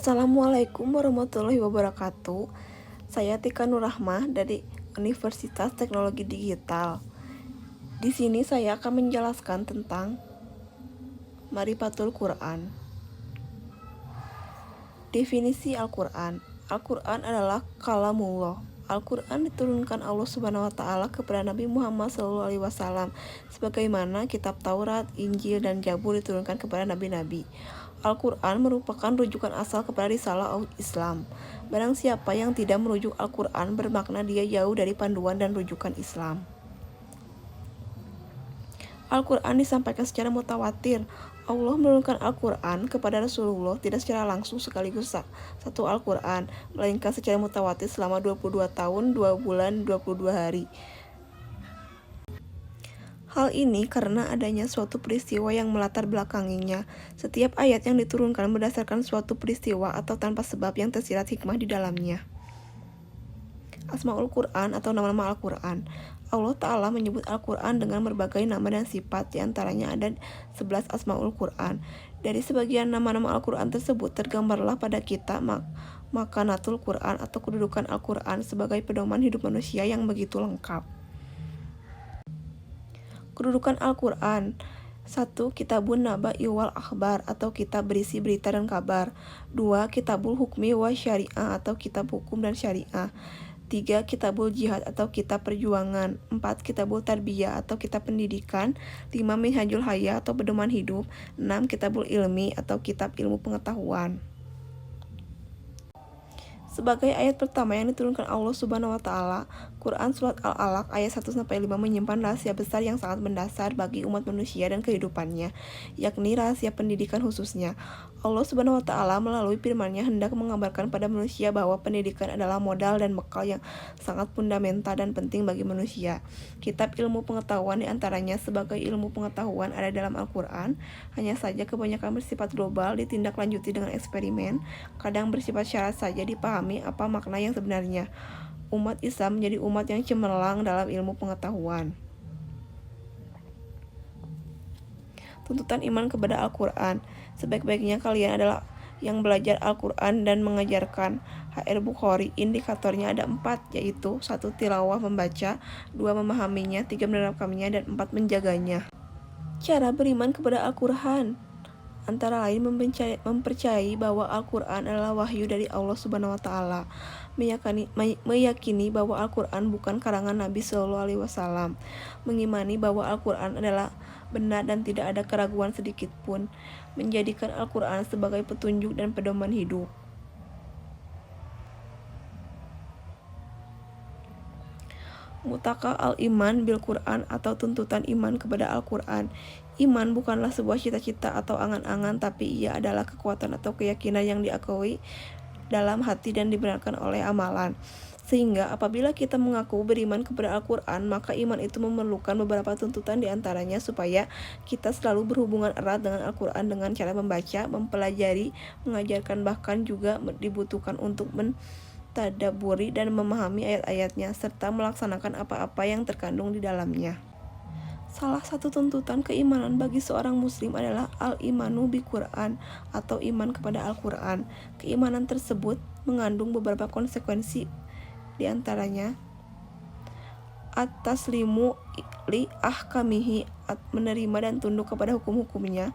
Assalamualaikum warahmatullahi wabarakatuh. Saya Tika Nurrahmah dari Universitas Teknologi Digital. Di sini saya akan menjelaskan tentang Marifatul Quran. Definisi Al-Quran. Al-Quran adalah kalamullah. Al-Quran diturunkan Allah Subhanahu wa Ta'ala kepada Nabi Muhammad SAW, sebagaimana kitab Taurat, Injil, dan Zabur diturunkan kepada nabi-nabi. Al-Quran merupakan rujukan asal kepada risalah Islam. Barang siapa yang tidak merujuk Al-Quran bermakna dia jauh dari panduan dan rujukan Islam. Al-Quran disampaikan secara mutawatir. Allah menurunkan Al-Quran kepada Rasulullah tidak secara langsung sekaligus satu Al-Quran, melainkan secara mutawatir selama 22 tahun, 2 bulan, 22 hari. Hal ini karena adanya suatu peristiwa yang melatar belakanginya. Setiap ayat yang diturunkan berdasarkan suatu peristiwa atau tanpa sebab yang tersirat hikmah di dalamnya. Asmaul Quran atau nama-nama Al-Quran. Allah Ta'ala menyebut Al-Quran dengan berbagai nama dan sifat, diantaranya ada 11 Asmaul Quran. Dari sebagian nama-nama Al-Quran tersebut tergambarlah pada kita makanatul Quran atau kedudukan Al-Quran sebagai pedoman hidup manusia yang begitu lengkap. Kedudukan Al-Quran. 1. Kitabun Naba'i wal Akhbar atau kitab berisi berita dan kabar. 2. Kitabul Hukmi wa Syariah atau kitab hukum dan syariah. 3. Kitabul Jihad atau kitab perjuangan. 4. Kitabul Tarbiyah atau kitab pendidikan. 5. Minhajul Haya atau pedoman hidup. 6. Kitabul Ilmi atau kitab ilmu pengetahuan. Sebagai ayat pertama yang diturunkan Allah Subhanahu wa Ta'ala, Quran Surat Al-Alaq ayat 1-5 menyimpan rahasia besar yang sangat mendasar bagi umat manusia dan kehidupannya, yakni rahasia pendidikan khususnya. Allah Subhanahu wa Ta'ala melalui firman-Nya hendak mengabarkan pada manusia bahwa pendidikan adalah modal dan bekal yang sangat fundamental dan penting bagi manusia. Kitab ilmu pengetahuan diantaranya sebagai ilmu pengetahuan ada dalam Al-Quran, hanya saja kebanyakan bersifat global, ditindaklanjuti dengan eksperimen, kadang bersifat syarat saja dipahami apa makna yang sebenarnya. Umat Islam menjadi umat yang cemerlang dalam ilmu pengetahuan. Tuntutan iman kepada Al-Quran. Sebaik-baiknya kalian adalah yang belajar Al-Quran dan mengajarkan. HR Bukhari. Indikatornya ada 4, yaitu 1. Tilawah membaca, 2. Memahaminya, 3. menerapkannya, dan 4. menjaganya. Cara beriman kepada Al-Quran antara lain mempercayai bahwa Al-Quran adalah wahyu dari Allah Subhanahu wa Ta'ala, meyakini bahwa Al-Quran bukan karangan Nabi SAW, mengimani bahwa Al-Quran adalah benar dan tidak ada keraguan sedikit pun, menjadikan Al-Quran sebagai petunjuk dan pedoman hidup. Mutaka al-iman bil Quran atau tuntutan iman kepada Al-Quran. Iman bukanlah sebuah cita-cita atau angan-angan, tapi ia adalah kekuatan atau keyakinan yang diakui dalam hati dan dibenarkan oleh amalan. Sehingga apabila kita mengaku beriman kepada Al-Quran, maka iman itu memerlukan beberapa tuntutan, diantaranya supaya kita selalu berhubungan erat dengan Al-Quran dengan cara membaca, mempelajari, mengajarkan, bahkan juga dibutuhkan untuk mentadaburi dan memahami ayat-ayatnya, serta melaksanakan apa-apa yang terkandung di dalamnya. Salah satu tuntutan keimanan bagi seorang muslim adalah al-imanu bi Quran atau iman kepada Al-Quran. Keimanan tersebut mengandung beberapa konsekuensi, diantaranya at-taslimu li ahkamihi, menerima dan tunduk kepada hukum-hukumnya,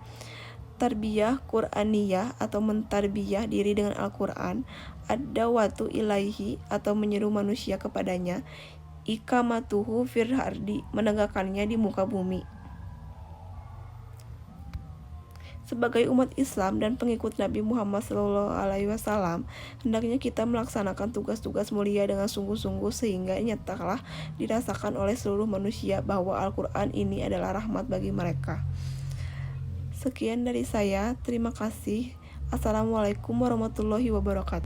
tarbiyah Qur'aniyah atau mentarbiyah diri dengan Al-Quran, ad-dawatu ilaihi atau menyeru manusia kepadanya, ikamatuhu fil ardi, menegakkannya di muka bumi. Sebagai umat Islam dan pengikut Nabi Muhammad SAW, hendaknya kita melaksanakan tugas-tugas mulia dengan sungguh-sungguh sehingga nyatalah dirasakan oleh seluruh manusia bahwa Al-Quran ini adalah rahmat bagi mereka. Sekian dari saya, terima kasih. Assalamualaikum warahmatullahi wabarakatuh.